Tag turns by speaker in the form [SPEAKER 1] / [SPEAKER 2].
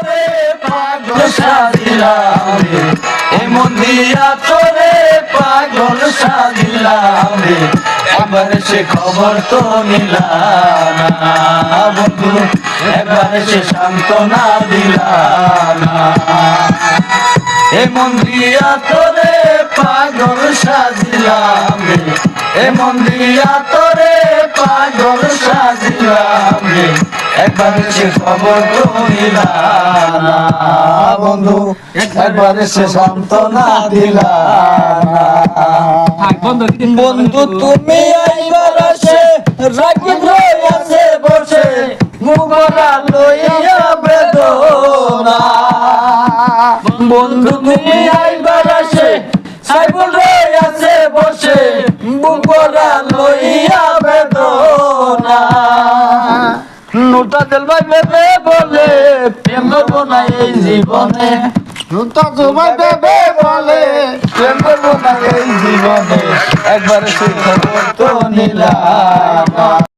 [SPEAKER 1] তোরে পাগল সাজিলাম রে, এমন দিয়া তোরে পাগল সাজিলাম রে, একবার সে খবর তো নিলাম না বন্ধু, একবার সে সান্ত্বনা দিলাম না। এমন দিয়া তোরে পাগল সাজিলাম রে, এমন দিয়া তোরে পাগল সাজিলাম রে, একবার সে খবর তো নিলাম না বন্ধু, একবার সে সান্ত্বনা দিলাম না। বন্ধু তুমি আইবার আসে রাকিব রইয়াছে বসে, মুগরা লইয়া বেদনা। বন্ধু তুমি আইবার আসে সাইবুল রইয়াছে বসে, মুগরা লইয়া বেদনা। নুটা দিল ভাই বেবে বলে প্রেম করবো না এই জীবনে, নুটা জমাই বেবে বলে প্রেম করবো না এই জীবনে, একবার সে খবর তো নিলাম।